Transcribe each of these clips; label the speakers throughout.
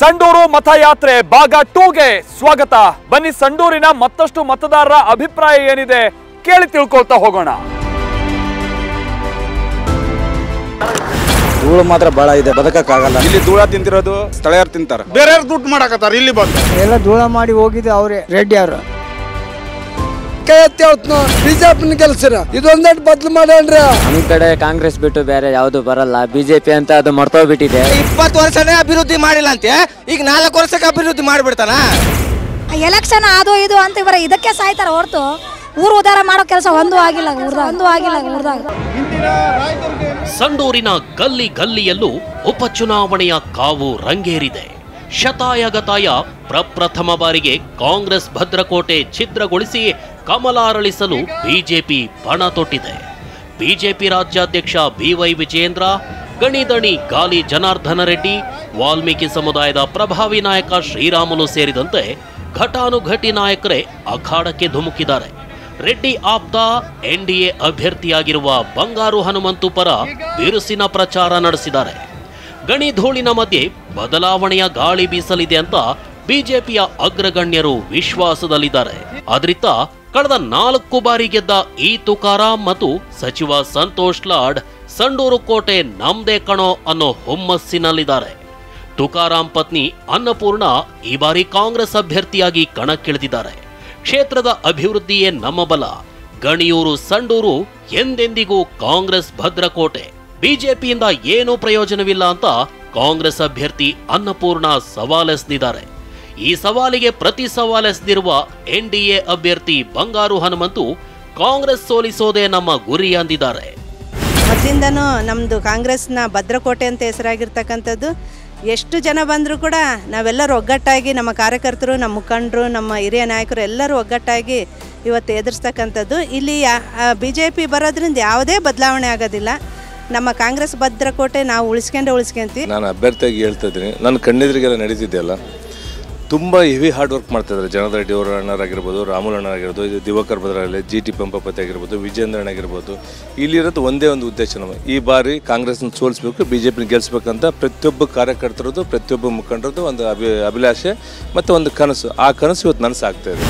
Speaker 1: ಸಂಡೂರು ಮತಯಾತ್ರೆ ಭಾಗ 2ಗೆ ಸ್ವಾಗತ. ಬನ್ನಿ ಸಂಡೂರಿನ ಮತ್ತಷ್ಟು ಮತದಾರರ ಅಭಿಪ್ರಾಯ ಏನಿದೆ ಕೇಳಿ ತಿಳ್ಕೊಳ್ತಾ ಹೋಗೋಣ.
Speaker 2: ಧೂಳು ಮಾತ್ರ ಬಹಳ ಇದೆ, ಬದುಕಕ್ಕಾಗಲ್ಲ.
Speaker 3: ಇಲ್ಲಿ ಧೂಳ ತಿಂತಿರೋದು ಸ್ಥಳೀಯರು ತಿಂತಾರೆ, ಬೇರೆ ದುಡ್ಡು ಮಾಡಕತ್ತಾರ. ಇಲ್ಲಿ ಬಂದು
Speaker 2: ಎಲ್ಲ ಧೂಳ ಮಾಡಿ ಹೋಗಿದೆ ಅವರೇ ರೆಡ್ಡಿ ಅವರು.
Speaker 4: ಬಿಜೆಪಿ ಕೆಲಸರ ಇದೊಂದಟ್ಟು ಬದಲು ಮಾಡ್ರಿ.
Speaker 5: ನಮ್ ಕಡೆ ಕಾಂಗ್ರೆಸ್ ಬಿಟ್ಟು ಬೇರೆ ಯಾವ್ದು ಬರಲ್ಲ, ಬಿಜೆಪಿ ಅಂತ ಅದು ಮರ್ತೋಗ್ಬಿಟ್ಟಿದೆ.
Speaker 6: 20 ವರ್ಷನೇ ಅಭಿವೃದ್ಧಿ ಮಾಡಿಲ್ಲ ಅಂತೆ, ಈಗ 4 ವರ್ಷಕ್ಕೆ ಅಭಿವೃದ್ಧಿ ಮಾಡ್ಬಿಡ್ತಾನ.
Speaker 7: ಎಲೆಕ್ಷನ್ ಅದು ಇದು ಅಂತ ಇವರ ಇದಕ್ಕೆ ಸಾಯ್ತಾರ ಹೊರತು ಊರು ಉದ್ಧಾರ ಮಾಡೋ ಕೆಲಸ ಒಂದು ಆಗಿಲ್ಲ ಊರ್ದಾಗ.
Speaker 8: ಸಂಡೂರಿನ ಗಲ್ಲಿ ಗಲ್ಲಿಯಲ್ಲೂ ಉಪಚುನಾವಣೆಯ ಕಾವು ರಂಗೇರಿದೆ. ಶತಾಯಗತಾಯ ಪ್ರಪ್ರಥಮ ಬಾರಿಗೆ ಕಾಂಗ್ರೆಸ್ ಭದ್ರಕೋಟೆ ಛಿದ್ರಗೊಳಿಸಿ ಕಮಲ ಅರಳಿಸಲು ಬಿಜೆಪಿ ಪಣ ತೊಟ್ಟಿದೆ. ಬಿಜೆಪಿ ರಾಜ್ಯಾಧ್ಯಕ್ಷ ಬಿವೈ ವಿಜಯೇಂದ್ರ, ಗಣಿದಣಿ ಗಾಲಿ ಜನಾರ್ದನ ರೆಡ್ಡಿ, ವಾಲ್ಮೀಕಿ ಸಮುದಾಯದ ಪ್ರಭಾವಿ ನಾಯಕ ಶ್ರೀರಾಮುಲು ಸೇರಿದಂತೆ ಘಟಾನುಘಟಿ ನಾಯಕರೇ ಅಖಾಡಕ್ಕೆ ಧುಮುಕಿದ್ದಾರೆ. ರೆಡ್ಡಿ ಆಪ್ತ ಎನ್ಡಿಎ ಅಭ್ಯರ್ಥಿಯಾಗಿರುವ ಬಂಗಾರು ಹನುಮಂತು ಪರ ಬಿರುಸಿನ ಪ್ರಚಾರ ನಡೆಸಿದ್ದಾರೆ. ಗಣಿ ಧೂಳಿನ ಮಧ್ಯೆ ಬದಲಾವಣೆಯ ಗಾಳಿ ಬೀಸಲಿದೆ ಅಂತ ಬಿಜೆಪಿಯ ಅಗ್ರಗಣ್ಯರು ವಿಶ್ವಾಸದಲ್ಲಿದ್ದಾರೆ. ಆದ್ರಿತ ಕಳೆದ 4 ಬಾರಿ ಗೆದ್ದ ಇ ತುಕಾರಾಂ ಮತ್ತು ಸಚಿವ ಸಂತೋಷ್ ಲಾಡ್ ಸಂಡೂರು ಕೋಟೆ ನಮ್ದೇ ಕಣೋ ಅನ್ನೋ ಹುಮ್ಮಸ್ಸಿನಲ್ಲಿದ್ದಾರೆ. ತುಕಾರಾಂ ಪತ್ನಿ ಅನ್ನಪೂರ್ಣ ಈ ಬಾರಿ ಕಾಂಗ್ರೆಸ್ ಅಭ್ಯರ್ಥಿಯಾಗಿ ಕಣಕ್ಕಿಳಿದಿದ್ದಾರೆ. ಕ್ಷೇತ್ರದ ಅಭಿವೃದ್ಧಿಯೇ ನಮ್ಮ ಬಲ, ಗಣಿಯೂರು ಸಂಡೂರು ಎಂದೆಂದಿಗೂ ಕಾಂಗ್ರೆಸ್ ಭದ್ರಕೋಟೆ, ಬಿಜೆಪಿಯಿಂದ ಏನೂ ಪ್ರಯೋಜನವಿಲ್ಲ ಅಂತ ಕಾಂಗ್ರೆಸ್ ಅಭ್ಯರ್ಥಿ ಅನ್ನಪೂರ್ಣ ಸವಾಲೆಸೆದಿದ್ದಾರೆ. ಈ ಸವಾಲಿಗೆ ಪ್ರತಿ ಸವಾಲೆಸೆದಿರುವ ಎನ್ಡಿಎ ಅಭ್ಯರ್ಥಿ ಬಂಗಾರು ಹನುಮಂತು ಕಾಂಗ್ರೆಸ್ ಸೋಲಿಸೋದೇ ನಮ್ಮ ಗುರಿ ಅಂದಿದ್ದಾರೆ.
Speaker 9: ಮೊದಲಿಂದನೂ ನಮ್ಮದು ಕಾಂಗ್ರೆಸ್ನ ಭದ್ರಕೋಟೆ ಅಂತ ಹೆಸರಾಗಿರ್ತಕ್ಕಂಥದ್ದು. ಎಷ್ಟು ಜನ ಬಂದರೂ ಕೂಡ ನಾವೆಲ್ಲರೂ ಒಗ್ಗಟ್ಟಾಗಿ, ನಮ್ಮ ಕಾರ್ಯಕರ್ತರು, ನಮ್ಮ ಮುಖಂಡರು, ನಮ್ಮ ಹಿರಿಯ ನಾಯಕರು ಎಲ್ಲರೂ ಒಗ್ಗಟ್ಟಾಗಿ ಇವತ್ತು ಎದುರಿಸ್ತಕ್ಕಂಥದ್ದು. ಇಲ್ಲಿ BJP ಬರೋದ್ರಿಂದ ಯಾವುದೇ ಬದಲಾವಣೆ ಆಗೋದಿಲ್ಲ. ನಮ್ಮ ಕಾಂಗ್ರೆಸ್ ಭದ್ರಕೋಟೆ ನಾವು ಉಳಿಸ್ಕೊಂತೀವಿ.
Speaker 10: ನಾನು ಅಭ್ಯರ್ಥಿಯಾಗಿ ಹೇಳ್ತಾ ಇದ್ದೀನಿ, ನನ್ನ ಕಣ್ಣೆದುರಿಗೆಲ್ಲ ನಡೀತಿದೆಯಲ್ಲ, ತುಂಬ ಹೆವಿ ಹಾರ್ಡ್ ವರ್ಕ್ ಮಾಡ್ತಾಯಿದ್ದಾರೆ. ಜನಾರ್ದನ ರೆಡ್ಡಿ ಅವರ ಅಣ್ಣರಾಗಿರ್ಬೋದು, ರಾಮುಲು ಅಣ್ಣರಾಗಿರ್ಬೋದು, ಇದು ದಿವಾಕರ್ ಭದ್ರಾಗಲಿ, GT ಪಂಪಪತಿ ಆಗಿರ್ಬೋದು, ವಿಜೇಂದ್ರ ಅಣ್ಣಾಗಿರ್ಬೋದು. ಇಲ್ಲಿರೋದು ಒಂದೇ ಒಂದು ಉದ್ದೇಶ, ನಮ್ಮ ಈ ಬಾರಿ ಕಾಂಗ್ರೆಸ್ನ ಸೋಲಿಸ್ಬೇಕು, BJP ಗೆಲ್ಲಿಸ್ಬೇಕಂತ ಪ್ರತಿಯೊಬ್ಬ ಕಾರ್ಯಕರ್ತರದ್ದು, ಪ್ರತಿಯೊಬ್ಬ ಮುಖಂಡರದ್ದು ಒಂದು ಅಭಿಲಾಷೆ ಮತ್ತು ಒಂದು ಕನಸು. ಆ ಕನಸು ಇವತ್ತು ನನಸಾಗ್ತಾ ಇದೆ.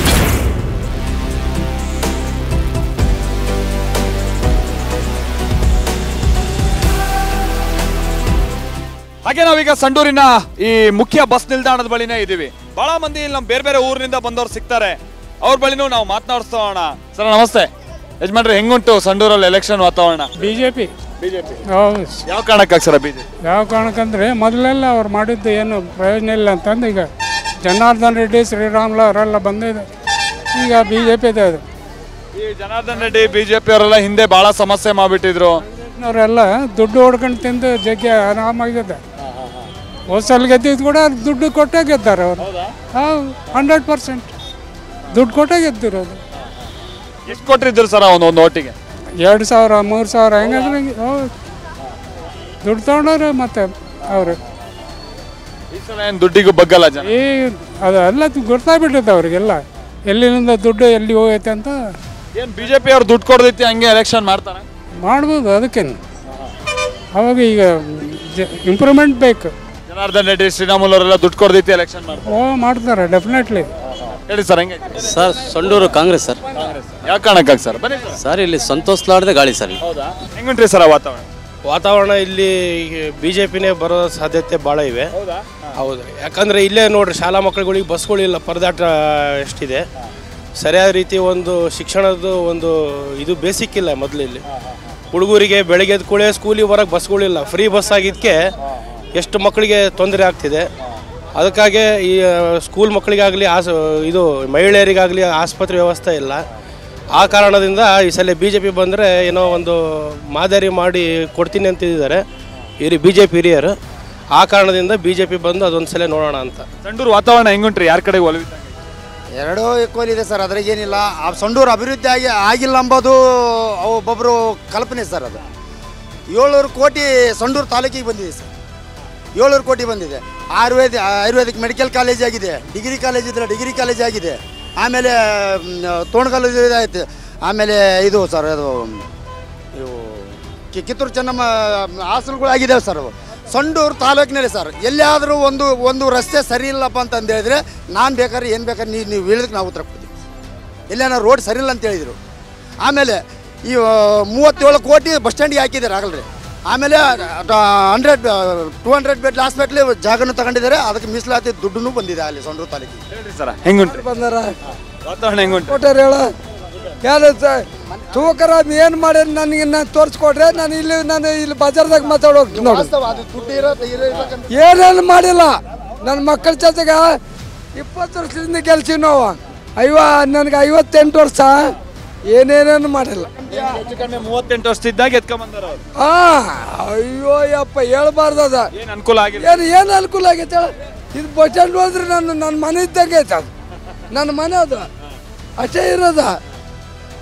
Speaker 1: ಹಾಗೆ ನಾವೀಗ ಸಂಡೂರಿನ ಈ ಮುಖ್ಯ ಬಸ್ ನಿಲ್ದಾಣದ ಬಳಿನೇ ಇದೀವಿ. ಬಹಳ ಮಂದಿ ಇಲ್ಲಿ ಬೇರೆ ಬೇರೆ ಊರಿನಿಂದ ಬಂದವ್ರು ಸಿಗ್ತಾರೆ. ಅವ್ರ ಬಳಿನೂ ನಾವು ಮಾತನಾಡಿಸ್ತೋಣ. ಸರ್ ನಮಸ್ತೆ. ಯಜಮಾನ್ರೆ, ಹೆಂಗುಂಟು ಸಂಡೂರಲ್ಲಿ ಎಲೆಕ್ಷನ್ ವಾತಾವರಣ?
Speaker 11: ಬಿಜೆಪಿ
Speaker 1: ಯಾವ ಕಾರಣಕ್ಕಾಗಿ ಸರ್ ಬಿಜೆಪಿ?
Speaker 11: ಯಾವ ಕಾರಣಕ್ಕಂದ್ರೆ ಮೊದಲೆಲ್ಲ ಅವ್ರು ಮಾಡಿದ್ದು ಏನು ಪ್ರಯೋಜನ ಇಲ್ಲ ಅಂತಂದು ಈಗ ಜನಾರ್ದನ ರೆಡ್ಡಿ, ಶ್ರೀರಾಮುಲು ಅವರೆಲ್ಲ ಬಂದಿದೆ. ಈಗ ಬಿಜೆಪಿ ಇದೆ. ಅದು
Speaker 1: ಈ ಜನಾರ್ದನ ರೆಡ್ಡಿ BJP ಅವರೆಲ್ಲ ಹಿಂದೆ ಬಹಳ ಸಮಸ್ಯೆ ಮಾಡ್ಬಿಟ್ಟಿದ್ರು.
Speaker 11: ಅವರೆಲ್ಲ ದುಡ್ಡು ಹೊಡ್ಕೊಂಡು ತಿಂದು ಜಗ್ಗಿ ಆರಾಮಾಗಿದೆ. ಹೋಸಲ್ ಗೆದ್ದಿದ್ದು ಕೂಡ ದುಡ್ಡು ಕೊಟ್ಟೇ ಗೆದ್ದಾರೆ ಅವರು. 100% ದುಡ್ಡು ಕೊಟ್ಟೇ ಗೆದ್ದಿರೋದು.
Speaker 1: ಎಷ್ಟು ಕೊಟ್ಟಿದ್ರು ಸರ್ ಒಂದು ನೋಟಿಗೆ?
Speaker 11: 2,000 3,000 ಹೆಂಗಂದ್ರೆ ದುಡ್ಡು ತಗೊಂಡವ್ರೆ. ಮತ್ತೆ ಅವರು
Speaker 1: ಈ ಸಲ ಏನು ದುಡ್ಡಿಗೂ ಬಗ್ಗಲ್ಲ ಜನ?
Speaker 11: ಈ ಅದೆಲ್ಲ ಗೊತ್ತಾಗ್ಬಿಟ್ಟೈತೆ ಅವ್ರಿಗೆಲ್ಲ, ಎಲ್ಲಿಂದ ದುಡ್ಡು ಎಲ್ಲಿ ಹೋಗೈತೆ ಅಂತ.
Speaker 1: ಏನು BJP ಅವ್ರು ದುಡ್ಡು ಕೊಡ್ದೈತಿ ಹಂಗೆ ಎಲೆಕ್ಷನ್ ಮಾಡ್ತಾರೆ?
Speaker 11: ಮಾಡ್ಬೋದು, ಅದಕ್ಕೇನು. ಅವಾಗ ಈಗ ಇಂಪ್ರೂವ್ಮೆಂಟ್ ಬೇಕು.
Speaker 1: ಜನಾರ್ದನ ರೆಡ್ಡಿ, ಶ್ರೀರಾಮುಲು ಅವರೆಲ್ಲ ದುಡ್ಡು ಕೊಡ್ದೈತಿ ಎಲೆಕ್ಷನ್ ಮಾಡ್ತಾರೆ?
Speaker 11: ಮಾಡ್ತಾರೆ ಡೆಫಿನೆಟ್ಲಿ.
Speaker 1: ಹೇಳಿ ಸರ್, ಹೆಂಗೆ
Speaker 5: ಸರ್ ಸಂಡೂರು ಕಾಂಗ್ರೆಸ್ ಸರ್.
Speaker 1: ಯಾವ ಕಾರಣಕ್ಕಾಗಿ ಸರ್? ಬನ್ನಿ
Speaker 5: ಸರ್, ಇಲ್ಲಿ ಸಂತೋಷ್ ಲಾಡ್ದೆ ಗಾಳಿ ಸರ್.
Speaker 1: ಹೆಂಗುಂಟ್ರಿ ಸರ್
Speaker 12: ವಾತಾವರಣ? ಇಲ್ಲಿ BJPನೇ ಬರೋ ಸಾಧ್ಯತೆ ಭಾಳ ಇವೆ. ಹೌದು, ಯಾಕಂದರೆ ಇಲ್ಲೇ ನೋಡ್ರಿ, ಶಾಲಾ ಮಕ್ಕಳುಗಳಿಗೆ ಬಸ್ಗಳಿಲ್ಲ, ಪರದಾಟ ಎಷ್ಟಿದೆ. ಸರಿಯಾದ ರೀತಿ ಒಂದು ಶಿಕ್ಷಣದ ಒಂದು ಇದು ಬೇಸಿಕ್ ಇಲ್ಲ. ಮೊದಲು ಇಲ್ಲಿ ಹುಡುಗರಿಗೆ ಬೆಳಗ್ಗೆ ಎದ್ದು ಕೂಡಲೇ ಸ್ಕೂಲಿಗೆ ಬರೋಕ್ಕೆ ಬಸ್ಗಳಿಲ್ಲ. ಫ್ರೀ ಬಸ್ ಆಗಿದ್ದಕ್ಕೆ ಎಷ್ಟು ಮಕ್ಕಳಿಗೆ ತೊಂದರೆ ಆಗ್ತಿದೆ. ಅದಕ್ಕಾಗಿ ಈ ಸ್ಕೂಲ್ ಮಕ್ಕಳಿಗಾಗಲಿ ಇದು ಮಹಿಳೆಯರಿಗಾಗಲಿ ಆಸ್ಪತ್ರೆ ವ್ಯವಸ್ಥೆ ಇಲ್ಲ. ಆ ಕಾರಣದಿಂದ ಈ ಸಲ BJP ಬಂದರೆ ಏನೋ ಒಂದು ಮಾದರಿ ಮಾಡಿ ಕೊಡ್ತೀನಿ ಅಂತಿದ್ದಾರೆ BJP ಹಿರಿಯರು. ಆ ಕಾರಣದಿಂದ BJP ಬಂದು ಅದೊಂದು ಸಲ ನೋಡೋಣ ಅಂತ.
Speaker 1: ಸಂಡೂರು ವಾತಾವರಣ ಹೆಂಗುಂಟ್ರಿ? ಯಾರ ಕಡೆಗೆ ಒಲವಿದ್ದ?
Speaker 2: ಎರಡೂ ಈಕ್ವಲ್ ಇದೆ ಸರ್. ಅದ್ರಾಗೇನಿಲ್ಲ. ಸಂಡೂರು ಅಭಿವೃದ್ಧಿ ಆಗಿಲ್ಲ ಅಂಬೋದು ಒಬ್ಬೊಬ್ಬರು ಕಲ್ಪನೆ ಸರ್. ಅದು 700 ಕೋಟಿ ಸಂಡೂರು ತಾಲೂಕಿಗೆ ಬಂದಿದೆ ಸರ್. 700 ಕೋಟಿ ಬಂದಿದೆ. ಆಯುರ್ವೇದಿಕ್ ಮೆಡಿಕಲ್ ಕಾಲೇಜ್ ಆಗಿದೆ, ಡಿಗ್ರಿ ಕಾಲೇಜ್ ಇದ್ರೆ ಡಿಗ್ರಿ ಕಾಲೇಜ್ ಆಗಿದೆ. ಆಮೇಲೆ ತೋಣಗಾಲ ಆಯ್ತು. ಆಮೇಲೆ ಇದು ಸರ್, ಅದು ಇವು ಕಿತ್ತೂರು ಚೆನ್ನಮ್ಮ ಹಾಸ್ಟೆಲ್ಗಳು ಆಗಿದ್ದಾವೆ ಸರ್. ಸಂಡೂರು ತಾಲೂಕಿನಲ್ಲಿ ಸರ್ ಎಲ್ಲಿಯಾದರೂ ಒಂದು ರಸ್ತೆ ಸರಿ ಇಲ್ಲಪ್ಪ ಅಂತ ಹೇಳಿದ್ರೆ ನಾನು ಬೇಕಾದ್ರೆ ಏನು ಬೇಕಾದ್ರೆ ನೀವು ಹೇಳಿದಕ್ಕೆ ನಾವು ಉತ್ತರ ಕೊಡ್ತೀವಿ. ಎಲ್ಲೇನೋ ರೋಡ್ ಸರಿ ಇಲ್ಲ ಅಂತ ಹೇಳಿದರು. ಆಮೇಲೆ ಈ 37 ಕೋಟಿ ಬಸ್ ಸ್ಟ್ಯಾಂಡಿಗೆ ಹಾಕಿದ್ದಾರೆ ಆಗಲ್ರಿ. ಆಮೇಲೆ 200 ಬೆಡ್ ಹಾಸ್ಪಿಟ್ಲ್ ಜಾಗನೂ ತಗೊಂಡಿದ್ದಾರೆ. ಅದಕ್ಕೆ ಮೀಸಲಾತಿ ದುಡ್ಡು ಬಂದಿದೆ ಅಲ್ಲಿ ಸಂಡೂರು ತಾಲೂಕಿಗೆ.
Speaker 1: ಹೇಳ್ರಿ ಸರ್ ಹೆಂಗುಂಟು
Speaker 4: ಬಂದಾರ
Speaker 1: ವಾತಾವರಣ ಹೆಂಗುಂಟು?
Speaker 4: ಕೊಟ್ಟಾರ ಹೇಳ ತೂಕರ ಏನು ಮಾಡಿ ನನಗೆ ನಾನು ತೋರಿಸ್ಕೊಡ್ರೆ ನಾನು ಇಲ್ಲಿ ಬಜಾರ್ದಾಗ ಮಾತಾಡೋಗಿ ನೋಡಿ. ಏನೇನು ಮಾಡಿಲ್ಲ. ನನ್ನ ಮಕ್ಕಳ ಜೊತೆಗೆ 20 ವರ್ಷದಿಂದ ಗೆಲ್ಸಿವಿ ನಾವು. ನನಗೆ 58 ವರ್ಷ ಏನೇನೇನು ಮಾಡಿಲ್ಲ.
Speaker 1: 38 ವರ್ಷದಿದ್ದಾಗ ಎತ್ಕೊಂಡ್ಬಂದಾರ ಅವ್ರು.
Speaker 4: ಅಯ್ಯೋ ಯಪ್ಪ ಹೇಳ್ಬಾರ್ದದ.
Speaker 1: ಏನು ಅನುಕೂಲ ಆಗಿಲ್ಲ?
Speaker 4: ಏನು ಅನುಕೂಲ ಆಗೈತೆ ಹೇಳ. ಇದು ಬಸ್ ಸ್ಟ್ಯಾಂಡ್ ಹೋದ್ರೆ ನನ್ನ ಮನೆ ಇದ್ದಂಗೆ ಐತೆ ಅದು. ನನ್ನ ಮನೆ ಅದು ಅಷ್ಟೇ ಇರೋದ.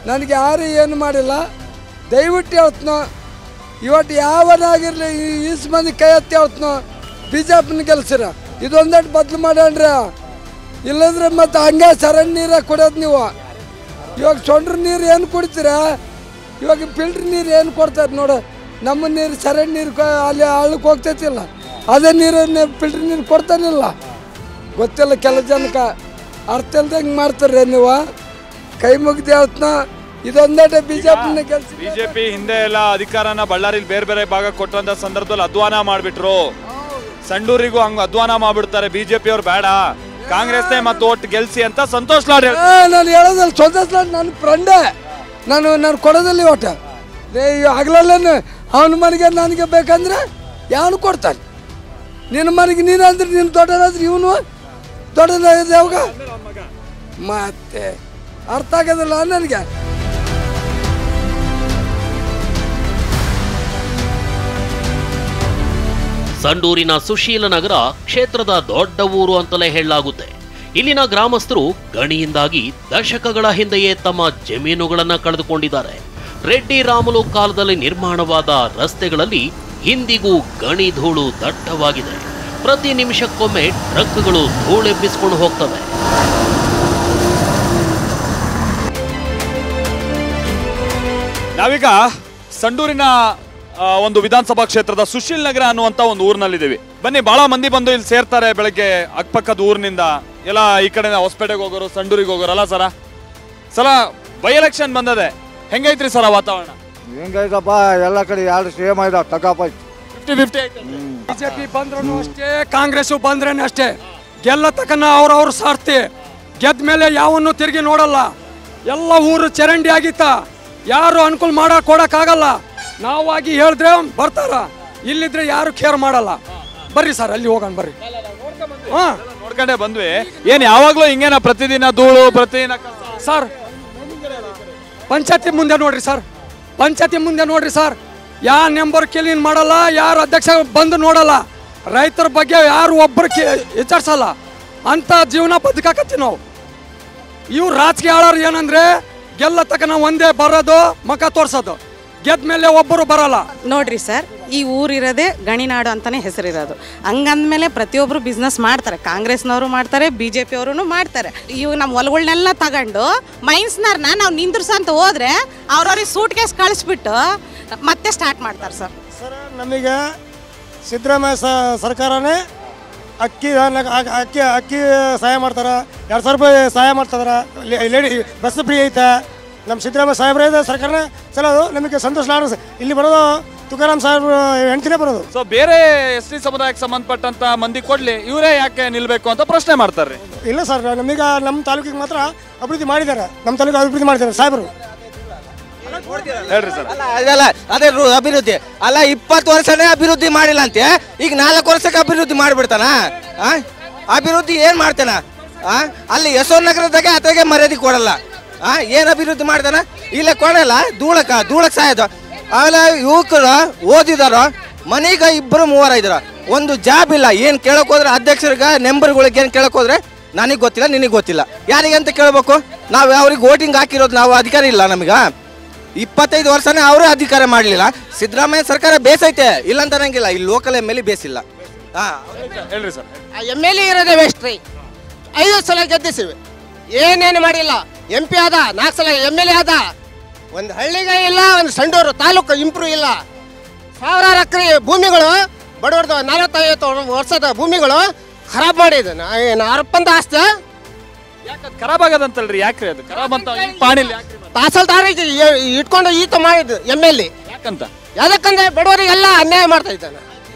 Speaker 4: ನನಗೆ ಯಾರು ಏನು ಮಾಡಿಲ್ಲ. ದಯವಿಟ್ಟು ಹೇಳ್ತನೋ ಇವತ್ತು ಯಾವನಾಗಿರಲಿ ಈಸ್ ಮಂದಿ ಕೈ ಎತ್ತಿ ಹೇಳ್ತನೋ BJPನ ಗೆಲ್ಸಿರ ಇದೊಂದಟ್ಟು ಬದಲು ಮಾಡ್ಯಾನ್ರಿ. ಇಲ್ಲಂದ್ರೆ ಮತ್ತೆ ಹಂಗೆ ಸರಣ್ ನೀರಾಗ ಕುಡಿಯೋದು ನೀವು. ಇವಾಗ ಸೊಂಡ್ರ ನೀರು ಏನು ಕುಡಿತೀರ? ಇವಾಗ ಫಿಲ್ಟ್ರ್ ನೀರು ಏನು ಕೊಡ್ತಾರೆ ನೋಡು. ನಮ್ಮ ನೀರು ಸರಣ್ ನೀರು ಅಲ್ಲಿ ಹಳ್ಳಕ್ಕೆ ಹೋಗ್ತೈತಿಲ್ಲ. ಅದೇ ನೀರು ಫಿಲ್ಟ್ರ್ ನೀರು ಕೊಡ್ತಾನಿಲ್ಲ. ಗೊತ್ತಿಲ್ಲ ಕೆಲ ಜನಕ್ಕೆ. ಅರ್ಥ ಇಲ್ದಂಗೆ ಮಾಡ್ತಾರೆ ನೀವು. ಕೈ ಮುಗ್ದು ಹೇಳ್ತನ ಇದೊಂದೇ BJPನ ಗೆಲ್ಸಿ.
Speaker 1: ಬಿಜೆಪಿ ಹಿಂದೆ ಎಲ್ಲ ಅಧಿಕಾರನ ಬಳ್ಳಾರಿಲಿ ಬೇರೆ ಬೇರೆ ಭಾಗ ಕೊಟ್ಟಂತ ಸಂದರ್ಭದಲ್ಲಿ ಅಧ್ವಾನ ಮಾಡ್ಬಿಟ್ರು. ಸಂಡೂರಿಗೂ ಹಂಗ ಅಧ್ವಾನ ಮಾಡ್ಬಿಡ್ತಾರೆ ಬಿಜೆಪಿ ಅವ್ರು. ಬೇಡ ಕಾಂಗ್ರೆಸ್ ಮತ್ತೆ ಓಟ್ ಗೆಲ್ಸಿ ಅಂತ ಸಂತೋಷ್ ಲಾಡ್
Speaker 4: ನಾನು ಹೇಳೋದಲ್ಲಿ ಸಂತೋಷ್ ಲಾಡ್ ನನ್ನ ಫ್ರೆಂಡೇ. ನಾನು ಕೊಡೋದಲ್ಲಿ ಒಟ್ಟ ಆಗ್ಲಲ್ಲೇನು ಅವನ ಮನೆಗೆ ನನಗೆ ಬೇಕಂದ್ರೆ ಯಾವನು ಕೊಡ್ತಾನೆ. ನಿನ್ನ ಮನೆಗೆ ನೀನು ಅಂದ್ರೆ ನೀನು ದೊಡ್ಡದಾದ್ರೆ ಇವನು ದೊಡ್ಡದಾಗಿದೆ. ಯಾವಾಗ ಮತ್ತೆ ಅರ್ಥ ಆಗೋದಿಲ್ಲ ನನಗೆ.
Speaker 8: ಸಂಡೂರಿನ ಸುಶೀಲನಗರ ಕ್ಷೇತ್ರದ ದೊಡ್ಡ ಊರು ಅಂತಲೇ ಹೇಳಲಾಗುತ್ತೆ. ಇಲ್ಲಿನ ಗ್ರಾಮಸ್ಥರು ಗಣಿಯಿಂದಾಗಿ ದಶಕಗಳ ಹಿಂದೆಯೇ ತಮ್ಮ ಜಮೀನುಗಳನ್ನ ಕಳೆದುಕೊಂಡಿದ್ದಾರೆ. ರೆಡ್ಡಿ ರಾಮುಲು ಕಾಲದಲ್ಲಿ ನಿರ್ಮಾಣವಾದ ರಸ್ತೆಗಳಲ್ಲಿ ಇಂದಿಗೂ ಗಣಿ ಧೂಳು ದಟ್ಟವಾಗಿದೆ. ಪ್ರತಿ ನಿಮಿಷಕ್ಕೊಮ್ಮೆ ಟ್ರಕ್ಗಳು ಧೂಳೆಬ್ಬಿಸಿಕೊಂಡು ಹೋಗ್ತವೆ.
Speaker 1: ನಾವೀಗ ಸಂಡೂರಿನ ಒಂದು ವಿಧಾನಸಭಾ ಕ್ಷೇತ್ರದ ಸುಶೀಲ್ ನಗರ ಅನ್ನುವಂತ ಒಂದು ಊರಿನಲ್ಲಿದ್ದೀವಿ. ಬನ್ನಿ, ಬಹಳ ಮಂದಿ ಬಂದು ಇಲ್ಲಿ ಸೇರ್ತಾರೆ ಬೆಳಗ್ಗೆ ಅಕ್ಕಪಕ್ಕದ ಊರಿನಿಂದ. ಎಲ್ಲ ಈ ಕಡೆ ಹೊಸಪೇಟೆಗೆ ಹೋಗೋರು, ಸಂಡೂರಿಗೆ ಹೋಗೋರಲ್ಲ ಸಲ ಬೈ ಎಲೆಕ್ಷನ್ ಬಂದದೆ. ಹೆಂಗೈತ್ರಿ ಸರ ವಾತಾವರಣ?
Speaker 13: ಹೆಂಗೈತಪ್ಪ, ಎಲ್ಲ ಕಡೆ ಎರಡು ಸೇಮ್ ಆಯ್ತು. ತಗಪ್ಪ
Speaker 1: 50-50 ಐತೆ.
Speaker 11: BJP ಬಂದ್ರೂ ಅಷ್ಟೇ, ಕಾಂಗ್ರೆಸ್ ಬಂದ್ರೇನೆ ಅಷ್ಟೇ. ಗೆಲ್ಲ ತಕನ ಅವ್ರವ್ರ ಸಾರ್ತಿ. ಗೆದ್ದ ಮೇಲೆ ಯಾವನ್ನು ತಿರುಗಿ ನೋಡಲ್ಲ. ಎಲ್ಲ ಊರು ಚರಂಡಿ ಆಗಿತ್ತ. ಯಾರು ಅನುಕೂಲ ಕೊಡಕ್ಕಾಗಲ್ಲ. ನಾವಾಗಿ ಹೇಳಿದ್ರೆ ಬರ್ತಾರ, ಇಲ್ಲಿದ್ರೆ ಯಾರು ಕೇರ್ ಮಾಡಲ್ಲ. ಬರ್ರಿ ಸರ್, ಅಲ್ಲಿ ಹೋಗೋಣ ಬರ್ರಿ.
Speaker 1: ನೋಡ್ಕೊಂಡೆ ಬಂದ್ವಿ. ಏನ್ ಯಾವಾಗ್ಲೂ ಹಿಂಗೇನ ಪ್ರತಿದಿನ ಧೂಳು ಪ್ರತಿದಿನ?
Speaker 11: ಸರ್ ಪಂಚಾಯತಿ ಮುಂದೆ ನೋಡ್ರಿ ಸರ್, ಪಂಚಾಯತಿ ಮುಂದೆ ನೋಡ್ರಿ ಸರ್. ಯಾ ನೆಂಬರ್ ಕ್ಲೀನ್ ಮಾಡಲ್ಲ, ಯಾರು ಅಧ್ಯಕ್ಷ ಬಂದು ನೋಡಲ್ಲ. ರೈತರ ಬಗ್ಗೆ ಯಾರು ಒಬ್ಬರು ವಿಚಾರಿಸಲ್ಲ. ಅಂತ ಜೀವನ ಬದುಕಾಕತ್ತೀವಿ ನಾವು. ಇವ್ರು ರಾಜಕೀಯ ಆಳೋರು ಏನಂದ್ರೆ ಗೆಲ್ಲ ತಕ ನಾವು ಒಂದೇ ಬರೋದು, ಮಕ ತೋರ್ಸೋದು. ಗೆದ್ದ ಮೇಲೆ ಒಬ್ಬರು ಬರಲ್ಲ.
Speaker 14: ನೋಡ್ರಿ ಸರ್, ಈ ಊರಿರೋದೇ ಗಣಿನಾಡು ಅಂತಾನೆ ಹೆಸರಿರೋದು. ಹಂಗಂದ್ಮೇಲೆ ಪ್ರತಿಯೊಬ್ಬರು ಬಿಸ್ನೆಸ್ ಮಾಡ್ತಾರೆ. ಕಾಂಗ್ರೆಸ್ನವರು ಮಾಡ್ತಾರೆ, BJP ಅವರು ಮಾಡ್ತಾರೆ. ಇವು ನಮ್ಮ ಹೊಲಗಳನ್ನೆಲ್ಲ ತಗೊಂಡು ಮೈನ್ಸ್ನವ್ರನ್ನ ನಾವು ನಿಂದ್ರಸಂತ ಹೋದ್ರೆ ಅವ್ರವ್ರಿಗೆ ಸೂಟ್ ಕೇಸ್ ಕಳಿಸ್ಬಿಟ್ಟು ಮತ್ತೆ ಸ್ಟಾರ್ಟ್ ಮಾಡ್ತಾರೆ ಸರ್.
Speaker 15: ನಮಗೆ ಸಿದ್ದರಾಮಯ್ಯ ಸರ್ಕಾರನೇ ಅಕ್ಕಿ ಸಹಾಯ ಮಾಡ್ತಾರೆ. 2000 ರೂಪಾಯಿ ಸಹಾಯ ಮಾಡ್ತಿದಾರೆ. ಲೇಡಿ ಬಸ್ ಫ್ರೀ ಐತೆ. ನಮ್ಮ ಸಿದ್ದರಾಮಯ್ಯ ಸಾಹೇಬ್ರ ಸರ್ಕಾರನೇ ಚಲೋದು. ನಮಗೆ ಸಂತೋಷ ಲಾಡ್ ಇಲ್ಲಿ ಬರೋದು ತುಕಾರಾಮ್ ಸಾಹೇಬ್ ಹೆಂಡ್ತಿನೇ ಬರೋದು.
Speaker 1: ಸೊ ಬೇರೆ ST ಸಮುದಾಯಕ್ಕೆ ಸಂಬಂಧಪಟ್ಟಂತ ಮಂದಿ ಕೊಡ್ಲಿ, ಇವರೇ ಯಾಕೆ ನಿಲ್ಬೇಕು ಅಂತ ಪ್ರಶ್ನೆ ಮಾಡ್ತಾರೆ.
Speaker 15: ಇಲ್ಲ ಸರ್, ನಮೀಗ ನಮ್ಮ ತಾಲೂಕಿಗೆ ಮಾತ್ರ ಅಭಿವೃದ್ಧಿ ಮಾಡಿದ್ದಾರೆ. ನಮ್ಮ ತಾಲೂಕು ಅಭಿವೃದ್ಧಿ ಮಾಡಿದ್ದಾರೆ ಸಾಹೇಬರು.
Speaker 1: ಹೇಳ್ರಿ ಸರ್.
Speaker 6: ಅದೇ ಅಭಿವೃದ್ಧಿ ಅಲ್ಲ, 20 ವರ್ಷನೇ ಅಭಿವೃದ್ಧಿ ಮಾಡಿಲ್ಲ ಅಂತೆ. ಈಗ 4 ವರ್ಷಕ್ಕೆ ಅಭಿವೃದ್ಧಿ ಮಾಡಿಬಿಡ್ತಾನ. ಅಭಿವೃದ್ಧಿ ಏನ್ ಮಾಡ್ತಾನ? ಅಲ್ಲಿ ಯಶವಂತ ನಗರದಾಗೆ ಅತಗೆ ಮರ್ಯಾದೆ ಕೊಡಲ್ಲ. ಏನ್ ಅಭಿವೃದ್ಧಿ ಮಾಡ್ತಾನ? ಇಲ್ಲ ಕೊಡಲ್ಲ. ಧೂಳಕ್ ಸಾಯೋದು. ಆಮೇಲೆ ಯುವಕರು ಓದಿದಾರ, ಮನೀಗ 2-3 ಇದಾರ, ಒಂದು ಜಾಬ್ ಇಲ್ಲ. ಏನ್ ಕೇಳಕ್ ಹೋದ್ರೆ ಅಧ್ಯಕ್ಷರಿಗೆ ನೆಂಬರ್ಗಳಿಗೆ ಏನ್ ಕೇಳಕ್ ಹೋದ್ರೆ ನನಗೆ ಗೊತ್ತಿಲ್ಲ, ನಿನಗೆ ಗೊತ್ತಿಲ್ಲ, ಯಾರಿಗೆ ಅಂತ ಕೇಳ್ಬೇಕು? ನಾವು ಅವ್ರಿಗೆ ವೋಟಿಂಗ್ ಹಾಕಿರೋದು, ನಾವು ಅಧಿಕಾರ ಇಲ್ಲ ನಮಗ. 25 ವರ್ಷನೇ ಅವರೇ ಅಧಿಕಾರ ಮಾಡಲಿಲ್ಲ. ಸಿದ್ದರಾಮಯ್ಯ ಸರ್ಕಾರ ಬೇಸೈತೆ, ಇಲ್ಲ ಅಂತ ಅನ್ನಂಗಿಲ್ಲ. ಇಲ್ಲಿ ಲೋಕಲ್ MLA ಬೇಸಿಲ್ಲ.
Speaker 1: ಹೇಳ್ರಿ ಸರ್.
Speaker 16: MLA ಇರೋದೇ ವೇಸ್ಟ್ ರೀ. 5 ಸಲ ಗೆದ್ದಿಸಿವಿ, ಏನೇನು ಮಾಡಿಲ್ಲ. MP ಆದ, 4 ಸಲ MLA ಆದ. ಒಂದು ಹಳ್ಳಿಗೆ ಇಲ್ಲ, ಒಂದು ಸಂಡೂರು ತಾಲೂಕು ಇಂಪ್ರೂವ್ ಇಲ್ಲ. 1000 ಎಕರೆ ಭೂಮಿಗಳು ಬಡವ್ರದ್ದು 40-50 ವರ್ಷದ ಭೂಮಿಗಳು ಖರಾಬ್ ಮಾಡಿದ್ದಾನೆ. ಏನು ಅರಪ್ಪಂದ ಆಸ್ತಿ
Speaker 1: ಖರಾಬ್ ಆಗದಂತಲ್ರಿ, ಯಾಕ್ರಿ ಅದು ಖರಾಬ್ ಅಂತ ಪಾಣಿಲ್
Speaker 16: ತಹಸೀಲ್ದಾರಿಗೆ ಇಟ್ಕೊಂಡು ಈತ ಮಾಡಿದ್ದು MLA.
Speaker 1: ಯಾಕಂತ?
Speaker 16: ಯಾಕಂದ್ರೆ ಬಡವರಿಗೆಲ್ಲ ಅನ್ಯಾಯ ಮಾಡ್ತಾ ಇದ್ದಾನೆ.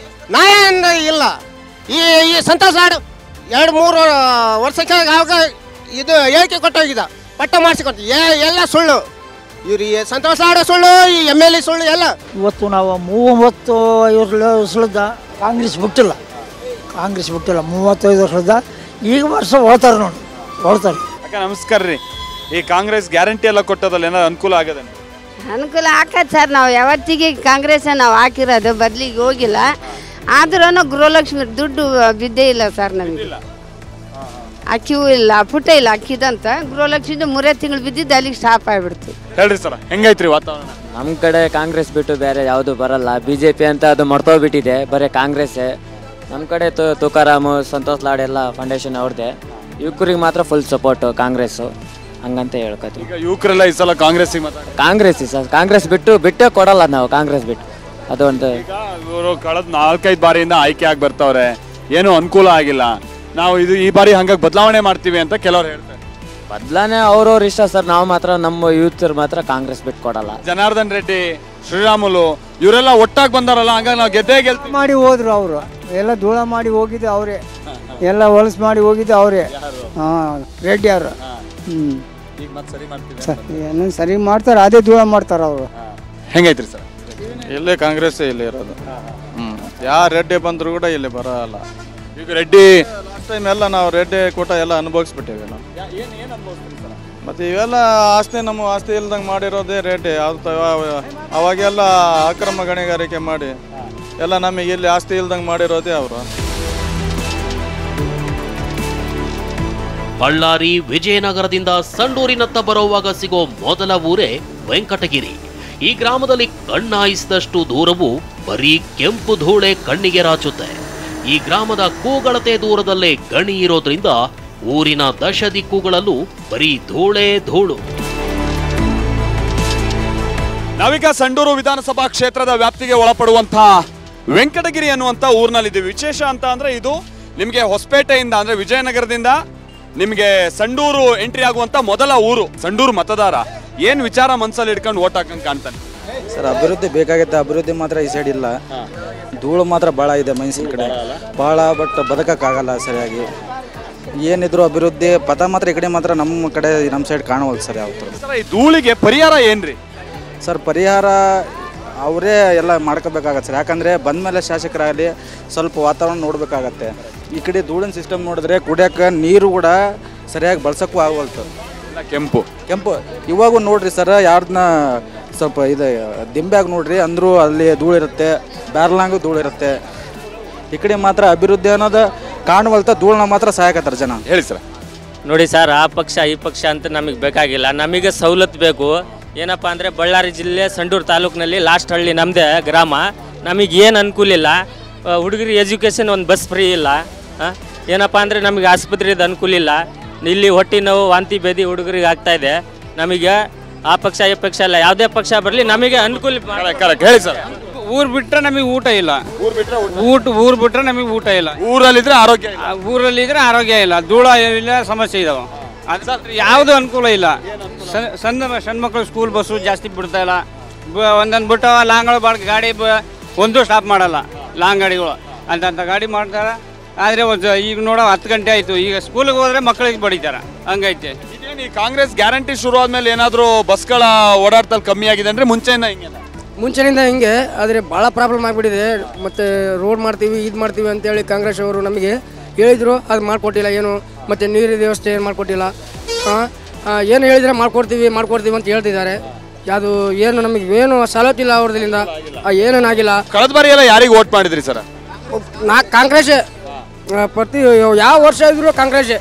Speaker 16: ನ್ಯಾಯ ಇಲ್ಲ. ಈ ಸಂತೋಷ್ ಲಾಡ್ 2-3 ವರ್ಷಕ್ಕೆ ಆವಾಗ ಇದು ಹೇಳಿಕೆ ಕೊಟ್ಟೋಗಿದ್ದ, ಪಟ್ಟ ಮಾಡಿಸಿಕೊಟ್ಟು ಎಲ್ಲ ಸುಳ್ಳು. ಇವ್ರಿಗೆ ಸಂತೋಷ್ ಲಾಡ್ ಸುಳ್ಳು, ಈ MLA ಸುಳ್ಳು ಎಲ್ಲ.
Speaker 17: ಇವತ್ತು ನಾವು 35 ವರ್ಷದ ಕಾಂಗ್ರೆಸ್ ಬಿಟ್ಟಿಲ್ಲ, 35 ವರ್ಷದ ಈಗ ವರ್ಷ ಓದ್ತಾರೆ ನೋಡಿ, ಓದ್ತಾರೆ.
Speaker 1: ಅಕ್ಕ ನಮಸ್ಕಾರ ರೀ. ಈ ಕಾಂಗ್ರೆಸ್ ಗ್ಯಾರಂಟಿ ಎಲ್ಲ ಕೊಟ್ಟದಲ್ಲ, ಏನಾದ್ರು ಅನುಕೂಲ ಆಗದೆ?
Speaker 18: ಅನುಕೂಲ ಆಕತ್ ಸರ್. ನಾವು ಯಾವತ್ತಿಗೆ ಕಾಂಗ್ರೆಸ್ ನಾವು ಹಾಕಿರೋದು, ಬದಲಿಗೆ ಹೋಗಿಲ್ಲ. ಆದ್ರೂ ಗೃಹಲಕ್ಷ್ಮಿ ದುಡ್ಡು ಬಿದ್ದೇ ಇಲ್ಲ ಸರ್ ನಮಗೆ. ಅಕ್ಕಿಯೂ ಇಲ್ಲ, ಪುಟ್ಟ ಇಲ್ಲ ಅಕ್ಕಿದಂತ. ಗೃಹಲಕ್ಷ್ಮಿ 3 ತಿಂಗಳು ಬಿದ್ದಿದ್ದು ಅಲ್ಲಿಗೆ ಸ್ಟಾಪ್ ಆಗಿಬಿಡ್ತು.
Speaker 1: ಹೇಳ್ರಿ ಸರ್, ಹೆಂಗೈತ್ರಿ ವಾತಾವರಣ?
Speaker 5: ನಮ್ಮ ಕಡೆ ಕಾಂಗ್ರೆಸ್ ಬಿಟ್ಟು ಬೇರೆ ಯಾವುದು ಬರಲ್ಲ. BJP ಅಂತ ಅದು ಮರ್ತೋಗ್ಬಿಟ್ಟಿದೆ, ಬರೀ ಕಾಂಗ್ರೆಸ್ಸೇ. ನಮ್ಮ ಕಡೆ ತುಕಾರಾಮು, ಸಂತೋಷ್ ಲಾಡ್ ಎಲ್ಲ ಫೌಂಡೇಶನ್ ಅವ್ರದ್ದೇ. ಯುವಕರಿಗೆ ಮಾತ್ರ ಫುಲ್ ಸಪೋರ್ಟು ಕಾಂಗ್ರೆಸ್ಸು, ಹಂಗಂತ ಹೇಳ್ಕೊತೀವಿ.
Speaker 1: ಈಗ ಯುವಕರೆಲ್ಲ ಈ ಸಲ ಕಾಂಗ್ರೆಸ್ಸಿಗೆ ಮಾತಾಡ್ತಾರೆ.
Speaker 5: ಕಾಂಗ್ರೆಸ್ ಸರ್, ಕಾಂಗ್ರೆಸ್ ಬಿಟ್ಟೇ ಕೊಡಲ್ಲ ನಾವು, ಕಾಂಗ್ರೆಸ್ ಬಿಟ್ಟು. ಅದೊಂದು
Speaker 1: ಇವರು ಕಳೆದ 4-5 ಬಾರಿಯಿಂದ ಆಯ್ಕೆ ಆಗಿ ಬರ್ತಾವ್ರೆ, ಏನೂ ಅನುಕೂಲ ಆಗಿಲ್ಲ. ನಾವು ಈ ಬಾರಿ ಹಂಗಾಗಿ ಬದಲಾವಣೆ ಮಾಡ್ತೀವಿ ಅಂತ ಕೆಲವ್ರು ಹೇಳ್ತಾರೆ.
Speaker 5: ಬದಲಾವಣೆ ಅವ್ರವ್ರ ಇಷ್ಟ ಸರ್, ನಾವು ಮಾತ್ರ ನಮ್ಮ ಯೂತ್ ಮಾತ್ರ ಕಾಂಗ್ರೆಸ್ ಬಿಟ್ಟು ಕೊಡಲ್ಲ.
Speaker 1: ಜನಾರ್ದನ್ ರೆಡ್ಡಿ, ಶ್ರೀರಾಮುಲು ಇವರೆಲ್ಲ ಒಟ್ಟಾಗಿ ಬಂದಾರಲ್ಲ, ಹಂಗಾಗಿ ನಾವು ಗೆಲ್ತೀವಿ
Speaker 17: ಮಾಡಿ ಹೋದ್ರು ಅವರು, ಎಲ್ಲ ಧೂಳ ಮಾಡಿ ಹೋಗಿದ್ದು ಅವರೇ, ಎಲ್ಲ ಹೊಲಸು ಮಾಡಿ ಹೋಗಿದ್ದು ಅವರೇ. ರೆಡ್ಡಿ ಅವರು ಏನೋ ಸರಿ ಮಾಡ್ತಾರೆ, ಅದೇ ಧೂಳ ಮಾಡ್ತಾರೆ ಅವರು.
Speaker 1: ಹೆಂಗೈತ್ರಿ ಸರ್?
Speaker 3: ಇಲ್ಲೇ ಕಾಂಗ್ರೆಸ್ ಇಲ್ಲಿ ಇರೋದು. ಯಾವ ರೆಡ್ಡಿ ಬಂದ್ರು ಕೂಡ ಇಲ್ಲಿ ಬರಲ್ಲ.
Speaker 1: ಈಗ ರೆಡ್ಡಿ
Speaker 3: ಲಾಸ್ಟ್ ಟೈಮ್ ಎಲ್ಲ ನಾವು ರೆಡ್ಡಿ ಕೂಟ ಎಲ್ಲ ಅನುಭವಿಸ್ಬಿಟ್ಟಿವಿ ನಾವು. ಮತ್ತೆ ಇವೆಲ್ಲ ನಮ್ಮ ಆಸ್ತಿ ಇಲ್ದಂಗೆ ಮಾಡಿರೋದೇ ರೆಡ್ಡಿ. ಅವಾಗೆಲ್ಲ ಅಕ್ರಮ ಗಣಿಗಾರಿಕೆ ಮಾಡಿ ಎಲ್ಲ ನಮಗೆ ಇಲ್ಲಿ ಆಸ್ತಿ ಇಲ್ದಂಗೆ ಮಾಡಿರೋದೇ ಅವರು.
Speaker 8: ಬಳ್ಳಾರಿ ವಿಜಯನಗರದಿಂದ ಸಂಡೂರಿನತ್ತ ಬರುವಾಗ ಸಿಗೋ ಮೊದಲ ಊರೇ ವೆಂಕಟಗಿರಿ. ಈ ಗ್ರಾಮದಲ್ಲಿ ಕಣ್ಣಾಯಿಸಿದಷ್ಟು ದೂರವು ಬರೀ ಕೆಂಪು ಧೂಳೆ ಕಣ್ಣಿಗೆ ರಾಚುತ್ತೆ. ಈ ಗ್ರಾಮದ ಕೂಗಳತೆ ದೂರದಲ್ಲೇ ಗಣಿ ಇರೋದ್ರಿಂದ ಊರಿನ 10 ದಿಕ್ಕುಗಳಲ್ಲೂ ಬರೀ ಧೂಳೇ ಧೂಳು.
Speaker 1: ನಾವೀಗ ಸಂಡೂರು ವಿಧಾನಸಭಾ ಕ್ಷೇತ್ರದ ವ್ಯಾಪ್ತಿಗೆ ಒಳಪಡುವಂತಹ ವೆಂಕಟಗಿರಿ ಅನ್ನುವಂಥ ಊರಿನಲ್ಲಿದ್ದೀವಿ. ವಿಶೇಷ ಅಂತ ಅಂದ್ರೆ ಇದು ನಿಮಗೆ ಹೊಸಪೇಟೆಯಿಂದ ಅಂದ್ರೆ ವಿಜಯನಗರದಿಂದ ನಿಮಗೆ ಸಂಡೂರು ಎಂಟ್ರಿ ಆಗುವಂತ ಮೊದಲ ಊರು. ಸಂಡೂರು ಮತದಾರ ಏನ್ ವಿಚಾರ ಮನಸ್ಸಲ್ಲಿ ಇಟ್ಕೊಂಡು ಓಟ್ ಹಾಕಂಗ್ ಕಾಣ್ತಾನೆ
Speaker 19: ಸರ್? ಅಭಿವೃದ್ಧಿ ಬೇಕಾಗುತ್ತೆ, ಅಭಿವೃದ್ಧಿ ಮಾತ್ರ ಈ ಸೈಡ್ ಇಲ್ಲ. ಧೂಳು ಮಾತ್ರ ಭಾಳ ಇದೆ ಮೈಸೂರು ಕಡೆ ಭಾಳ, ಬಟ್ ಬದುಕಕ್ಕಾಗಲ್ಲ ಸರಿಯಾಗಿ. ಏನಿದ್ರು ಅಭಿವೃದ್ಧಿ ಪಥ ಮಾತ್ರ ಈ ಕಡೆ ಮಾತ್ರ ನಮ್ಮ ಕಡೆ ನಮ್ಮ ಸೈಡ್ ಕಾಣವಲ್ದು ಸರ್ ಯಾವತ್ತು.
Speaker 1: ಈ ಧೂಳಿಗೆ ಪರಿಹಾರ ಏನ್ರಿ
Speaker 19: ಸರ್? ಪರಿಹಾರ ಅವರೇ ಎಲ್ಲ ಮಾಡ್ಕೋಬೇಕಾಗತ್ತೆ ಸರ್. ಯಾಕಂದರೆ ಬಂದಮೇಲೆ ಶಾಸಕರಾಗಲಿ ಸ್ವಲ್ಪ ವಾತಾವರಣ ನೋಡಬೇಕಾಗತ್ತೆ. ಈ ಕಡೆ ಧೂಳಿನ ಸಿಸ್ಟಮ್ ನೋಡಿದ್ರೆ ಕುಡಿಯೋಕೆ ನೀರು ಕೂಡ ಸರಿಯಾಗಿ ಬಳಸೋಕ್ಕೂ ಆಗವಲ್ತು. ಕೆಂಪು ಇವಾಗೂ ನೋಡ್ರಿ ಸರ್, ಯಾರನ್ನ ಸ್ವಲ್ಪ ಇದು ದಿಂಬ್ಯಾಗ ನೋಡ್ರಿ ಅಂದರೂ ಅಲ್ಲಿ ಧೂಳಿರುತ್ತೆ, ಬ್ಯಾರ್ಲಾಂಗು ಧೂಳಿರುತ್ತೆ. ಈ ಕಡೆ ಮಾತ್ರ ಅಭಿವೃದ್ಧಿ ಅನ್ನೋದು ಕಾಣವಲ್ತ, ಧೂಳನ್ನ ಮಾತ್ರ ಸಹಾಯಕತ್ತಾರೆ ಜನ.
Speaker 1: ಹೇಳಿ ಸರ್.
Speaker 20: ನೋಡಿ ಸರ್, ಆ ಪಕ್ಷ ಈ ಪಕ್ಷ ಅಂತ ನಮಗೆ ಬೇಕಾಗಿಲ್ಲ. ನಮಗೆ ಸವಲತ್ತು ಬೇಕು. ಏನಪ್ಪ ಅಂದರೆ ಬಳ್ಳಾರಿ ಜಿಲ್ಲೆ ಸಂಡೂರು ತಾಲೂಕಿನಲ್ಲಿ ಲಾಸ್ಟ್ ಹಳ್ಳಿ ನಮ್ಮದೇ ಗ್ರಾಮ. ನಮಗೆ ಏನು ಅನುಕೂಲ ಇಲ್ಲ. ಹುಡುಗರಿಗೆ ಎಜುಕೇಷನ್ ಒಂದು ಬಸ್ ಫ್ರೀ ಇಲ್ಲ. ಏನಪ್ಪ ಅಂದರೆ ನಮಗೆ ಆಸ್ಪತ್ರೆದು ಅನುಕೂಲ ಇಲ್ಲ. ಇಲ್ಲಿ ಹೊಟ್ಟೆ ನೋವು ವಾಂತಿ ಭೇದಿ ಹುಡುಗರಿಗೆ ಆಗ್ತಾಯಿದೆ. ನಮಗೆ ಆ ಪಕ್ಷ ಈ ಪಕ್ಷ ಇಲ್ಲ, ಯಾವುದೇ ಪಕ್ಷ ಬರಲಿ ನಮಗೆ ಅನುಕೂಲ.
Speaker 1: ಹೇಳಿ ಸರ್.
Speaker 21: ಊರು ಬಿಟ್ಟರೆ ನಮಗೆ ಊಟ ಇಲ್ಲ, ಊರು ಬಿಟ್ಟರೆ ನಮಗೆ ಊಟ ಇಲ್ಲ.
Speaker 1: ಊರಲ್ಲಿದ್ರೆ ಆರೋಗ್ಯ,
Speaker 21: ಊರಲ್ಲಿದ್ರೆ ಆರೋಗ್ಯ ಇಲ್ಲ, ಧೂಳ ಇಲ್ಲ, ಸಮಸ್ಯೆ ಇದಾವೆ. ಅದು ಯಾವುದು ಅನುಕೂಲ ಇಲ್ಲ. ಸಣ್ಣ ಮಕ್ಕಳು ಸ್ಕೂಲ್ ಬಸ್ಸು ಜಾಸ್ತಿ ಬಿಡ್ತಾ ಇಲ್ಲ. ಒಂದೊಂದು ಬಿಟ್ಟು ಲಾಂಗ್ಗಳು ಗಾಡಿ ಒಂದು ಸ್ಟಾಪ್ ಮಾಡಲ್ಲ. ಲಾಂಗ್ ಗಾಡಿಗಳು ಅಂತ ಗಾಡಿ ಮಾಡ್ತಾರೆ. ಆದರೆ ಈಗ ನೋಡೋ 10 ಗಂಟೆ ಆಯಿತು, ಈಗ ಸ್ಕೂಲಿಗೆ ಹೋದ್ರೆ ಮಕ್ಕಳಿಗೆ ಬಡಿತಾರೆ, ಹಂಗೈತೆ.
Speaker 1: ಈ ಕಾಂಗ್ರೆಸ್ ಗ್ಯಾರಂಟಿ ಶುರು ಆದ್ಮೇಲೆ ಏನಾದರೂ ಬಸ್ಗಳ ಓಡಾಡ್ತಲ್ಲಿ ಕಮ್ಮಿ ಆಗಿದೆ ಅಂದರೆ ಮುಂಚೆಯಿಂದ
Speaker 22: ಹಿಂಗೆ, ಆದರೆ ಭಾಳ ಪ್ರಾಬ್ಲಮ್ ಆಗಿಬಿಟ್ಟಿದೆ. ಮತ್ತು ರೋಡ್ ಮಾಡ್ತೀವಿ, ಇದು ಮಾಡ್ತೀವಿ ಅಂತೇಳಿ ಕಾಂಗ್ರೆಸ್ ಅವರು ನಮಗೆ ಹೇಳಿದರು, ಅದು ಮಾಡಿಕೊಟ್ಟಿಲ್ಲ ಏನು. ಮತ್ತು ನೀರಿನ ವ್ಯವಸ್ಥೆ ಏನು ಮಾಡಿಕೊಟ್ಟಿಲ್ಲ. ಏನು ಹೇಳಿದರೆ ಮಾಡ್ಕೊಡ್ತೀವಿ ಅಂತ ಹೇಳ್ತಿದ್ದಾರೆ. ಯಾವುದು ಏನು ನಮಗೆ ಏನು ಸವಲತ್ತಿಲ್ಲ ಅವ್ರದಿಂದ, ಏನೇನಾಗಿಲ್ಲ.
Speaker 1: ಕಳೆದ ಬಾರಿ ಎಲ್ಲ ಯಾರಿಗೆ ಓಟ್ ಮಾಡಿದ್ರಿ ಸರ್?
Speaker 22: ಕಾಂಗ್ರೆಸ್ಸೇ. ಪ್ರತಿ ಯಾವ ವರ್ಷ ಇದ್ರೂ ಕಾಂಗ್ರೆಸ್ಸೇ.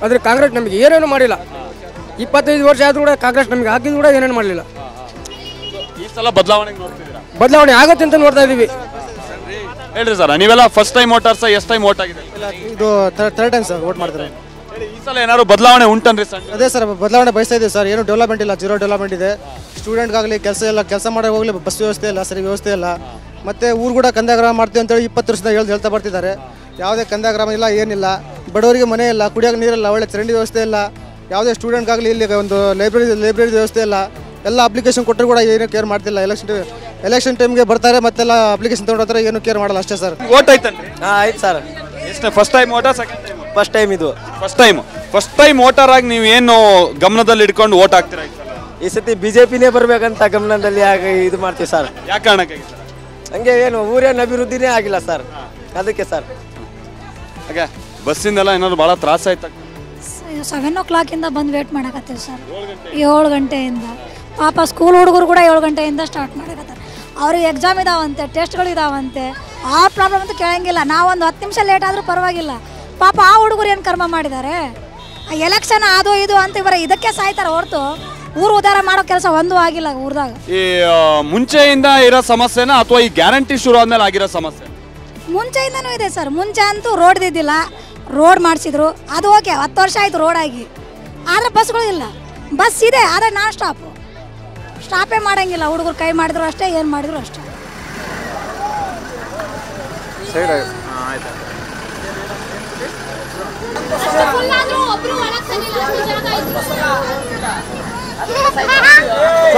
Speaker 22: ಆದರೆ ಕಾಂಗ್ರೆಸ್ ನಮಗೆ ಏನೇನು ಮಾಡಿಲ್ಲ. 25 ವರ್ಷ ಆದರೂ ಕೂಡ ಕಾಂಗ್ರೆಸ್ ನಮಗೆ ಹಾಕಿದ್ರು ಕೂಡ ಏನೇನು ಮಾಡಲಿಲ್ಲ.
Speaker 1: ಈ ಸಲ
Speaker 22: ಬದಲಾವಣೆ ಆಗುತ್ತೆ ಅಂತ ನೋಡ್ತಾ ಇದ್ದೀವಿ.
Speaker 1: ಹೇಳ್ರಿ ಸರ್, ನೀವೆಲ್ಲ ಫಸ್ಟ್ ಟೈಮ್ ವೋಟರ್ಸ್, ಎಷ್ಟು ಟೈಮ್ ವೋಟ್ ಆಗಿದೆ?
Speaker 22: ಇದು 3rd ಟೈಮ್ ಸರ್ ವೋಟ್ ಮಾಡ್ತಾರೆ.
Speaker 1: ಈ ಸಲ ಏನಾದ್ರು ಬದಲಾವಣೆ ಉಂಟನ್ರಿ ಸರ್?
Speaker 22: ಅದೇ ಸರ್, ಬದಲಾವಣೆ ಬಯಸ್ತಾ ಇದ್ದೀವಿ ಸರ್. ಏನು ಡೆವಲಪ್ಮೆಂಟ್ ಇಲ್ಲ, 0 ಡೆವಲಪ್ಮೆಂಟ್ ಇದೆ. ಸ್ಟೂಡೆಂಟ್ಗಾಗಲಿ ಕೆಲಸ ಮಾಡೋಕೆ ಹೋಗಲಿ ಬಸ್ ವ್ಯವಸ್ಥೆ ಇಲ್ಲ, ಸರಿ ವ್ಯವಸ್ಥೆ ಇಲ್ಲ.
Speaker 7: ಮತ್ತು ಊರು ಕೂಡ ಕಂದಾಯ ಗ್ರಾಮ ಮಾಡ್ತೀವಿ ಅಂತೇಳಿ 20 ವರ್ಷದಿಂದ ಹೇಳ್ತಾ ಬರ್ತಿದ್ದಾರೆ. ಯಾವುದೇ ಕಂದಾಯ ಗ್ರಾಮ ಇಲ್ಲ, ಏನಿಲ್ಲ. ಬಡವರಿಗೆ ಮನೆ ಇಲ್ಲ, ಕುಡಿಯೋಕೆ ನೀರಿಲ್ಲ, ಒಳ್ಳೆ ಚರಂಡಿ ವ್ಯವಸ್ಥೆ ಇಲ್ಲ, ಯಾವುದೇ ಸ್ಟೂಡೆಂಟ್ಗಾಗಲಿ ಇಲ್ಲಿ ಒಂದು ಲೈಬ್ರರಿ ವ್ಯವಸ್ಥೆ ಇಲ್ಲ. ಎಲ್ಲ ಅಪ್ಲಿಕೇಶನ್ ಕೊಟ್ಟರು ಕೂಡ ಏನೂ ಕೇರ್ ಮಾಡ್ತಿಲ್ಲ. ಎಲೆಕ್ಷನ್ ಟೈಮ್ಗೆ ಬರ್ತಾರೆ, ಮತ್ತೆಲ್ಲ ಅಪ್ಲಿಕೇಶನ್ ತೊಗೊಂಡ್ರೆ ಏನು ಕೇರ್ ಮಾಡಲ್ಲ ಅಷ್ಟೇ ಸರ್.
Speaker 1: ಓಟ್ ಆಯ್ತನ್ರಿ?
Speaker 7: ಆಯ್ತು ಸರ್.
Speaker 1: ಎಷ್ಟು first time ಓಟಾ second time?
Speaker 7: First time ಇದು.
Speaker 1: ಫಸ್ಟ್ ಟೈಮ್ ವೋಟರ್ ಆಗಿ ನೀವು ಏನು ಗಮನದಲ್ಲಿ ಇಟ್ಕೊಂಡು ಓಟ್ ಹಾಕ್ತೀರಾ?
Speaker 7: ಈ ಸತಿ BJPನೇ ಬರ್ಬೇಕಂತ ಗಮನದಲ್ಲಿ ಇದು ಮಾಡ್ತೀವಿ ಸರ್.
Speaker 1: ಯಾವ ಕಾರಣಕ್ಕೆ?
Speaker 7: ಹಂಗೆ ಏನು ಊರೇನು ಅಭಿವೃದ್ಧಿನೇ ಆಗಿಲ್ಲ ಸರ್, ಅದಕ್ಕೆ ಸರ್.
Speaker 1: ಹಾಗೆ ಬಸ್ಸಿಂದೆಲ್ಲ ಏನಾದ್ರು ಭಾಳ ತ್ರಾಸ ಆಯ್ತಾ?
Speaker 9: 7 o'clock ಬಂದು ವೇಟ್ ಮಾಡಕತ್ತೀವಿ ಸರ್. 7 ಗಂಟೆಯಿಂದ ಪಾಪ ಸ್ಕೂಲ್ ಹುಡುಗರು ಕೂಡ 7 ಗಂಟೆಯಿಂದ ಸ್ಟಾರ್ಟ್ ಮಾಡಕತ್ತಾರೆ. ಅವ್ರಿಗೆ ಎಕ್ಸಾಮ್ ಇದಾವಂತೆ, ಟೆಸ್ಟ್ಗಳು ಇದಾವಂತೆ. ಆ ಪ್ರಾಬ್ಲಮ್ ಅಂತ ಕೇಳಂಗಿಲ್ಲ. ನಾವೊಂದು 10 ನಿಮಿಷ ಲೇಟ್ ಆದರೂ ಪರವಾಗಿಲ್ಲ. ಪಾಪ ಆ ಹುಡುಗರು ಏನು ಕರ್ಮ ಮಾಡಿದ್ದಾರೆ? ಎಲೆಕ್ಷನ್ ಅದು ಇದು ಅಂತ ಇವರ ಇದಕ್ಕೆ ಸಾಯ್ತಾರೆ ಹೊರತು ಊರು ಉದ್ಧಾರ ಮಾಡೋ ಕೆಲಸ ಒಂದೂ ಆಗಿಲ್ಲ ಊರ್ದಾಗ.
Speaker 1: ಈ ಮುಂಚೆಯಿಂದ ಇರೋ ಸಮಸ್ಯೆನ ಅಥವಾ ಈ ಗ್ಯಾರಂಟಿ ಶುರು ಆದ್ಮೇಲೆ ಆಗಿರೋ ಸಮಸ್ಯೆ?
Speaker 9: ಮುಂಚೆಯಿಂದನೂ ಇದೆ ಸರ್. ಮುಂಚೆ ಅಂತೂ ರೋಡ್ ಇದ್ದಿಲ್ಲ, ರೋಡ್ ಮಾಡಿಸಿದ್ರು, ಅದು ಓಕೆ. 10 ವರ್ಷ ಆಯಿತು ರೋಡ್ ಆಗಿ, ಆದರೆ ಬಸ್ಗಳು ಇಲ್ಲ. ಬಸ್ ಇದೆ ಆದರೆ ನಾನ್ ಸ್ಟಾಪೇ ಮಾಡೋಂಗಿಲ್ಲ. ಹುಡುಗರು ಕೈ ಮಾಡಿದ್ರು ಅಷ್ಟೇ, ಏನು ಮಾಡಿದ್ರು ಅಷ್ಟೇ.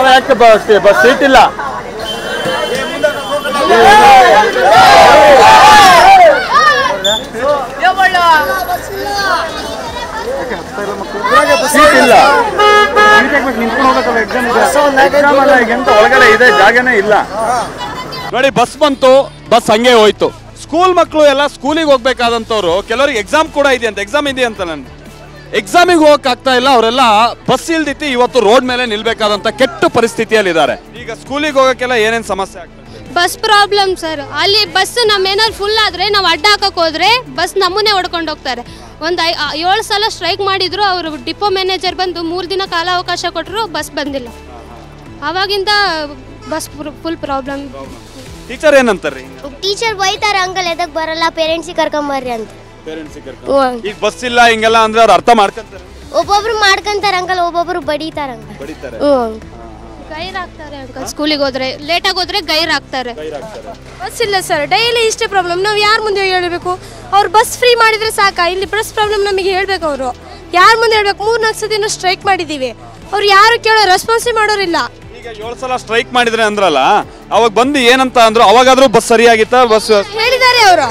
Speaker 1: ಯಾಕೆ ಬಸ್ ಸೀಟ್ ಇಲ್ಲ? ಸೀಟ್ ಇಲ್ಲ, ಒಳಗಡೆ ಇದೆ, ಜಾಗನೇ ಇಲ್ಲ. ನೋಡಿ, ಬಸ್ ಬಂತು, ಬಸ್ ಹಂಗೆ ಹೋಯ್ತು. ಸ್ಕೂಲ್ ಮಕ್ಕಳು ಎಲ್ಲ ಸ್ಕೂಲಿಗೆ ಹೋಗ್ಬೇಕಾದಂತವ್ರು, ಕೆಲವರಿಗೆ ಎಕ್ಸಾಮ್ ಕೂಡ ಇದೆಯಂತ. ಎಕ್ಸಾಮ್ ಇದೆಯಂತ ನಾನು ಎಕ್ಸಾಮಿಗೆ ಹೋಗಕ್ ಆಗ್ತಾ ಇಲ್ಲ. ಅವರೆಲ್ಲ ಬಸ್ ಇಲ್ದಿತ್ತು ಇವತ್ತು ರೋಡ್ ಮೇಲೆ ನಿಲ್ಬೇಕಾದಂತ ಕೆಟ್ಟ ಪರಿಸ್ಥಿತಿಯಲ್ಲಿ ಇದ್ದಾರೆ. ಈಗ ಸ್ಕೂಲಿಗೆ ಹೋಗಕ್ಕೆಲ್ಲ ಏನೇನು ಸಮಸ್ಯೆ ಆಗ್ತದೆ?
Speaker 23: Bus problem sir. ಅಲ್ಲಿ ಬಸ್ ನಮ್ಮೇನಾದ್ರು ಫುಲ್ ಆದರೆ ನಾವು ಅಡ್ಡ ಹಾಕಕ್ಕೆ ಹೋದ್ರೆ ಬಸ್ ನಮ್ಮನ್ನೇ ಹೊಡ್ಕೊಂಡು ಹೋಗ್ತಾರೆ. ಒಂದು 7 ಸಲ ಸ್ಟ್ರೈಕ್ ಮಾಡಿದ್ರು. ಅವರು ಡಿಪೋ ಮ್ಯಾನೇಜರ್ ಬಂದು 3 ದಿನ ಕಾಲಾವಕಾಶ ಕೊಟ್ಟರು, ಬಸ್ ಬಂದಿಲ್ಲ. ಆವಾಗಿಂದ ಬಸ್ ಫುಲ್ ಪ್ರಾಬ್ಲಮ್.
Speaker 1: ಟೀಚರ್ ಏನಂತಾರೆ?
Speaker 24: ಟೀಚರ್ ಬೈತಾರೆ, ಅಂಕಲ್ ಎದಕ್ ಬರಲ್ಲ, ಪೇರೆಂಟ್ಸಿಗೆ ಕರ್ಕೊಂಬರ್ರಿ ಅಂತ.
Speaker 1: ಈಗ ಬಸ್ ಇಲ್ಲ ಹಿಂಗೆಲ್ಲ ಅಂದ್ರೆ ಅವ್ರು ಅರ್ಥ ಮಾಡ್ಕೊಂತಾರೆ.
Speaker 24: ಒಬ್ಬೊಬ್ರು ಮಾಡ್ಕೊಂತಾರೆ ಅಂಕಲ್, ಒಬ್ಬೊಬ್ರು ಬಡಿತಾರೆ ಅಂಕಲ್.
Speaker 23: ಗೈರ್ ಆಗ್ತಾರೆ ಅಂಕಲ್. ಸ್ಕೂಲಿಗೆ ಹೋದ್ರೆ ಲೇಟಾಗಿ ಹೋದ್ರೆ ಗೈರ್ ಆಗ್ತಾರೆ. ಬಸ್ ಇಲ್ಲ ಸರ್, ಡೈಲಿ ಇಷ್ಟೇ ಪ್ರಾಬ್ಲಮ್. ನಾವು ಯಾರ ಮುಂದೆ ಹೇಳಬೇಕು? ಅವ್ರು ಬಸ್ ಫ್ರೀ ಮಾಡಿದ್ರೆ ಸಾಕ. ಇಲ್ಲಿ ಬಸ್ ಪ್ರಾಬ್ಲಮ್ ನಮಗೆ ಹೇಳ್ಬೇಕು. ಅವರು ಯಾರ ಮುಂದೆ ಹೇಳ್ಬೇಕು? 3-4 ಸತಿನೂ ಸ್ಟ್ರೈಕ್ ಮಾಡಿದೀವಿ, ಅವ್ರು ಯಾರು ಕೇಳೋ ರೆಸ್ಪಾನ್ಸೇ ಮಾಡೋರಿಲ್ಲ.
Speaker 1: ಈಗ 7 ಸಲ ಸ್ಟ್ರೈಕ್ ಮಾಡಿದ್ರೆ ಅಂದ್ರಲ್ಲ, ಅವಾಗ ಬಂದು ಏನಂತ ಅಂದ್ರು? ಅವಾಗಾದ್ರೂ ಬಸ್ ಸರಿಯಾಗಿತ್ತ? ಬಸ್
Speaker 23: ಹೇಳಿದ್ದಾರೆ ಅವರು,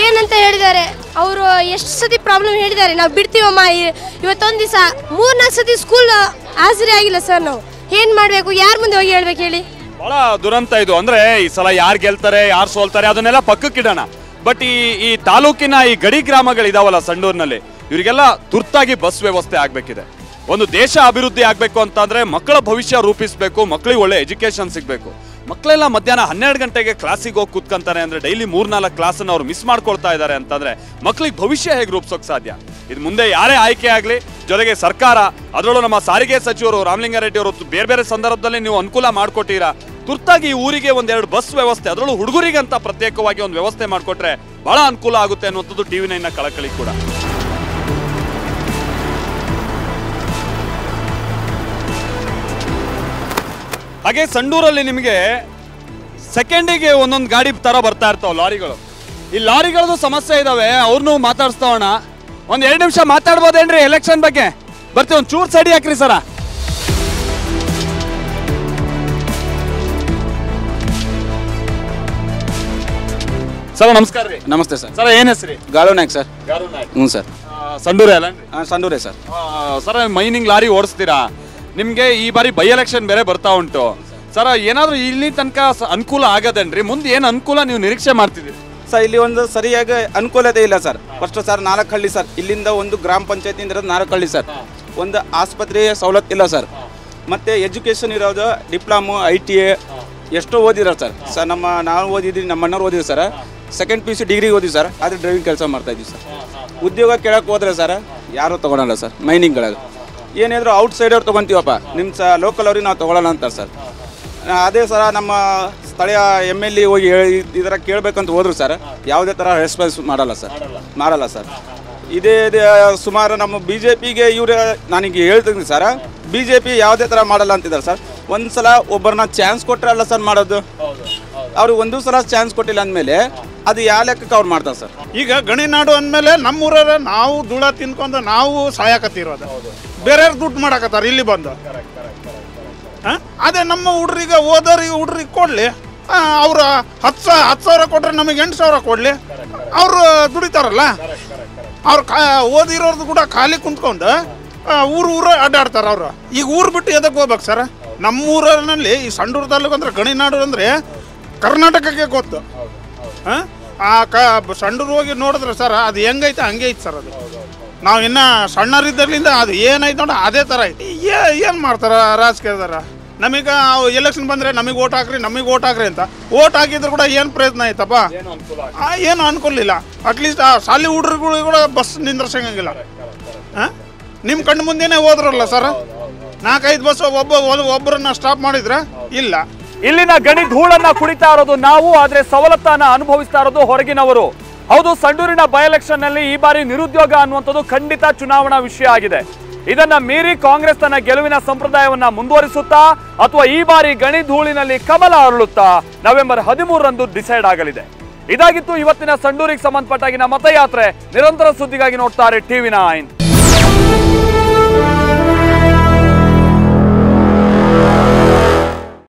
Speaker 23: ಏನಂತ ಹೇಳಿದ್ದಾರೆ ಅವರು. ಎಷ್ಟು ಸತಿ ಪ್ರಾಬ್ಲಮ್ ಹೇಳಿದ್ದಾರೆ, ನಾವು ಬಿಡ್ತೀವಮ್ಮ. ಇವತ್ತೊಂದು ದಿವಸ 3-4 ಸತಿ ಸ್ಕೂಲ್ ಹಾಜರಿ ಆಗಿಲ್ಲ ಸರ್. ನಾವು ಏನ್ ಮಾಡ್ಬೇಕು? ಯಾರ ಮುಂದೆ ಹೋಗಿ ಹೇಳ್ಬೇಕು ಹೇಳಿ?
Speaker 1: ಬಹಳ ದುರಂತ ಇದು. ಅಂದ್ರೆ ಈ ಸಲ ಯಾರು ಗೆಲ್ತಾರೆ, ಯಾರು ಸೋಲ್ತಾರೆ ಅದನ್ನೆಲ್ಲ ಪಕ್ಕಕ್ಕಿಡೋಣ. ಬಟ್ ಈ ತಾಲೂಕಿನ ಈ ಗಡಿ ಗ್ರಾಮಗಳಿದಾವಲ್ಲ ಸಂಡೂರಿನಲ್ಲಿ, ಇವರಿಗೆಲ್ಲ ತುರ್ತಾಗಿ ಬಸ್ ವ್ಯವಸ್ಥೆ ಆಗ್ಬೇಕಿದೆ. ಒಂದು ದೇಶ ಅಭಿವೃದ್ಧಿ ಆಗ್ಬೇಕು ಅಂತಂದ್ರೆ ಮಕ್ಕಳ ಭವಿಷ್ಯ ರೂಪಿಸಬೇಕು, ಮಕ್ಕಳಿಗೆ ಒಳ್ಳೆ ಎಜುಕೇಶನ್ ಸಿಗಬೇಕು. ಮಕ್ಕಳೆಲ್ಲ ಮಧ್ಯಾಹ್ನ 12 ಗಂಟೆಗೆ ಕ್ಲಾಸಿಗೆ ಹೋಗಿ ಕೂತ್ಕೊಂತಾರೆ ಅಂದ್ರೆ ಡೈಲಿ 3-4 ಕ್ಲಾಸನ್ನು ಅವ್ರು ಮಿಸ್ ಮಾಡ್ಕೊಳ್ತಾ ಇದ್ದಾರೆ ಅಂತಂದ್ರೆ ಮಕ್ಕಳಿಗೆ ಭವಿಷ್ಯ ಹೇಗೆ ರೂಪಿಸೋಕೆ ಸಾಧ್ಯ? ಇದು ಮುಂದೆ ಯಾರೇ ಆಯ್ಕೆ ಆಗಲಿ, ಜೊತೆಗೆ ಸರ್ಕಾರ, ಅದರಲ್ಲೂ ನಮ್ಮ ಸಾರಿಗೆ ಸಚಿವರು ರಾಮಲಿಂಗಾರೆಡ್ಡಿ ಅವರು ಬೇರೆ ಬೇರೆ ಸಂದರ್ಭದಲ್ಲಿ ನೀವು ಅನುಕೂಲ ಮಾಡಿಕೊಟ್ಟಿರಾ. ತುರ್ತಾಗಿ ಈ ಊರಿಗೆ 1-2 ಬಸ್ ವ್ಯವಸ್ಥೆ, ಅದರಲ್ಲೂ ಹುಡುಗರಿಗಂತ ಪ್ರತ್ಯೇಕವಾಗಿ ಒಂದು ವ್ಯವಸ್ಥೆ ಮಾಡಿಕೊಟ್ರೆ ಬಹಳ ಅನುಕೂಲ ಆಗುತ್ತೆ ಅನ್ನುವಂಥದ್ದು TV9ನ ಕಳಕಳಿ ಕೂಡ. ಹಾಗೆ ಸಂಡೂರಲ್ಲಿ ನಿಮಗೆ ಸೆಕೆಂಡಿಗೆ ಒಂದೊಂದು ಗಾಡಿ ತರ ಬರ್ತಾ ಇರ್ತಾವ ಲಾರಿಗಳು. ಈ ಲಾರಿಗಳದ್ದು ಸಮಸ್ಯೆ ಇದಾವೆ, ಅವ್ರನ್ನೂ ಮಾತಾಡ್ಸ್ತಾವಣ. 1-2 ನಿಮಿಷ ಮಾತಾಡ್ಬೋದೇನ್ರಿ ಎಲೆಕ್ಷನ್ ಬಗ್ಗೆ? ಬರ್ತೀವಿ, ಒಂದು ಚೂರ್ ಸೈಡಿ ಹಾಕ್ರಿ ಸರ. ಸರ್ ನಮಸ್ಕಾರ ರೀ.
Speaker 25: ನಮಸ್ತೆ ಸರ್.
Speaker 1: ಸರ್ ಏನ್ ಹೆಸರಿ?
Speaker 25: ಗಾಳು ನಾಯ್ಕ್ ಸರ್.
Speaker 1: ಗಾಳು ನಾಯ್ಕ್.
Speaker 25: ಹ್ಞೂ ಸರ್.
Speaker 1: ಸಂಡೂರೇ ಅಲ್ಲ?
Speaker 25: ಸಂಡೂರೇ ಸರ್.
Speaker 1: ಸರ್ ಮೈನಿಂಗ್ ಲಾರಿ ಓಡಿಸ್ತೀರಾ, ನಿಮ್ಗೆ ಈ ಬಾರಿ ಬೈ ಎಲೆಕ್ಷನ್ ಬೇರೆ ಬರ್ತಾ ಉಂಟು ಸರ್. ಏನಾದ್ರು ಇಲ್ಲಿ ತನಕ ಅನುಕೂಲ ಆಗದೇನ್ರಿ? ಮುಂದೆ ಏನು ಅನುಕೂಲ ನೀವು ನಿರೀಕ್ಷೆ ಮಾಡ್ತಿದ್ದೀರಿ
Speaker 25: ಸರ್? ಇಲ್ಲಿ ಒಂದು ಸರಿಯಾಗಿ ಅನುಕೂಲತೆ ಇಲ್ಲ ಸರ್. ಫಸ್ಟ್ ಸರ್ 4 ಹಳ್ಳಿ ಸರ್. ಇಲ್ಲಿಂದ ಒಂದು ಗ್ರಾಮ ಪಂಚಾಯತಿಯಿಂದ 4 ಹಳ್ಳಿ ಸರ್. ಒಂದು ಆಸ್ಪತ್ರೆಯ ಸವಲತ್ತು ಇಲ್ಲ ಸರ್. ಮತ್ತು ಎಜುಕೇಷನ್ ಇರೋದು ಡಿಪ್ಲೊಮೊ, ITA ಎಷ್ಟೋ ಓದಿರೋ ಸರ್. ನಾವು ಓದಿದ್ದೀವಿ, ನಮ್ಮ ಅಣ್ಣವ್ರು ಓದಿದ್ರು ಸರ್. ಸೆಕೆಂಡ್ PUC ಡಿಗ್ರಿ ಓದಿವಿ ಸರ್. ಆದರೆ ಡ್ರೈವಿಂಗ್ ಕೆಲಸ ಮಾಡ್ತಾಯಿದ್ದೀವಿ ಸರ್. ಉದ್ಯೋಗ ಕೇಳಕ್ಕೆ ಹೋದ್ರೆ ಸರ್ ಯಾರೂ ತೊಗೊಳಲ್ಲ ಸರ್. ಮೈನಿಂಗ್ಗಳಲ್ಲಿ ಏನಾದರೂ ಔಟ್ ಸೈಡವ್ರು ತೊಗೊತೀವಪ್ಪ, ನಿಮ್ಮ ಲೋಕಲ್ ಅವ್ರಿಗೆ ನಾವು ತೊಗೊಳ್ಳಲ್ಲ ಅಂತಾರೆ ಸರ್. ಅದೇ ಸರ ನಮ್ಮ ಸ್ಥಳೀಯ MLA ಹೋಗಿ ಇದರ ಕೇಳಬೇಕಂತ ಹೋದ್ರು ಸರ್, ಯಾವುದೇ ಥರ ರೆಸ್ಪಾನ್ಸ್ ಮಾಡಲ್ಲ ಸರ್. ಇದೇ ಸುಮಾರು ನಮ್ಮ BJPಗೆ ಇವ್ರು ನನಗೆ ಹೇಳ್ತೀನಿ ಸರ್, BJP ಯಾವುದೇ ಥರ ಮಾಡಲ್ಲ ಅಂತಿದ್ದಾರೆ ಸರ್. ಒಂದು ಸಲ ಒಬ್ಬರನ್ನ ಚಾನ್ಸ್ ಕೊಟ್ಟರೆ ಅಲ್ಲ ಸರ್ ಮಾಡೋದು. ಅವ್ರಿಗೆ ಒಂದು ಸಲ ಚಾನ್ಸ್ ಕೊಟ್ಟಿಲ್ಲ ಅಂದಮೇಲೆ ಅದು ಯಾವ ಲೆಕ್ಕಕ್ಕೆ ಅವ್ರು ಮಾಡ್ತಾರೆ ಸರ್?
Speaker 2: ಈಗ ಗಣಿನಾಡು ಅಂದಮೇಲೆ ನಮ್ಮೂರ ನಾವು ಧೂಳ ತಿನ್ಕೊಂಡು ನಾವು ಸಾಯಕತ್ತಿರೋದು, ಬೇರೆಯವ್ರು ದುಡ್ಡು ಮಾಡಕತ್ತಾರ ಇಲ್ಲಿ ಬಂದು. ಅದೇ ನಮ್ಮ ಹುಡ್ರಿಗೆ ಹುಡ್ರಿಗೆ ಕೊಡ್ಲಿ, ಅವ್ರ 10,000 ಕೊಟ್ರೆ ನಮಗೆ 8,000 ಕೊಡ್ಲಿ, ಅವರು ದುಡಿತಾರಲ್ಲ. ಅವ್ರು ಓದಿರೋದು ಕೂಡ ಖಾಲಿ ಕುಂತ್ಕೊಂಡು ಊರು ಅಡ್ಡಾಡ್ತಾರೆ ಅವರು. ಈಗ ಊರು ಬಿಟ್ಟು ಎದಕ್ಕೆ ಹೋಗ್ಬೇಕು ಸರ್? ನಮ್ಮೂರಲ್ಲಿ ಈ ಸಂಡೂರು ತಾಲೂಕು ಅಂದ್ರೆ ಗಣಿನಾಡು ಅಂದರೆ ಕರ್ನಾಟಕಕ್ಕೆ ಗೊತ್ತು. ಸಂಡೂರು ಹೋಗಿ ನೋಡಿದ್ರೆ ಸರ್ ಅದು ಹೆಂಗೈತೆ ಹಂಗೆ ಐತೆ ಸರ್. ಅದು ನಾವು ಇನ್ನು ಸಣ್ಣರಿದ್ದರ್ಲಿಂದ ಅದು ಏನಾಯ್ತು ನೋಡಿ ಅದೇ ಥರ ಐತಿ. ಏನು ಮಾಡ್ತಾರ ರಾಜಕೀಯದಾರ? ನಮಗೆ ಎಲೆಕ್ಷನ್ ಬಂದರೆ ನಮಗೆ ಓಟ್ ಹಾಕ್ರಿ ಅಂತ ಓಟ್ ಹಾಕಿದ್ರು ಕೂಡ ಏನು ಪ್ರಯತ್ನ ಆಯ್ತಪ್ಪ? ಏನು ಅನುಕೂಲ ಇಲ್ಲ. ಅಟ್ಲೀಸ್ಟ್ ಆ ಶಾಲೆ ಹುಡುಗರುಗಳು ಕೂಡ ಬಸ್ ನಿಂದ್ರಸಂಗಿಲ್ಲ. ನಿಮ್ಮ ಕಣ್ಣು ಮುಂದೆನೇ ಹೋದ್ರಲ್ಲ ಸರ್, 4-5 ಬಸ್ ಒಬ್ಬರನ್ನ ಸ್ಟಾಪ್ ಮಾಡಿದ್ರೆ ಇಲ್ಲ.
Speaker 1: ಇಲ್ಲಿನ ಗಣಿ ಧೂಳನ್ನ ಕುಡಿತಾ ಇರೋದು ನಾವು, ಆದ್ರೆ ಸವಲತ್ತನ್ನ ಅನುಭವಿಸ್ತಾ ಇರೋದು ಹೊರಗಿನವರು. ಹೌದು, ಸಂಡೂರಿನ ಬೈ ಎಲೆಕ್ಷನ್ ನಲ್ಲಿ ಈ ಬಾರಿ ನಿರುದ್ಯೋಗ ಅನ್ನುವಂಥದ್ದು ಖಂಡಿತ ಚುನಾವಣಾ ವಿಷಯ ಆಗಿದೆ. ಇದನ್ನ ಮೀರಿ ಕಾಂಗ್ರೆಸ್ ತನ್ನ ಗೆಲುವಿನ ಸಂಪ್ರದಾಯವನ್ನ ಮುಂದುವರಿಸುತ್ತಾ ಅಥವಾ ಈ ಬಾರಿ ಗಣಿ ಧೂಳಿನಲ್ಲಿ ಕಮಲ ಅರಳುತ್ತಾ ನವೆಂಬರ್ 13ರಂದು ಡಿಸೈಡ್ ಆಗಲಿದೆ. ಇದಾಗಿತ್ತು ಇವತ್ತಿನ ಸಂಡೂರಿಗೆ ಸಂಬಂಧಪಟ್ಟಾಗಿನ ಮತಯಾತ್ರೆ. ನಿರಂತರ ಸುದ್ದಿಗಾಗಿ ನೋಡ್ತಾರೆ TV9.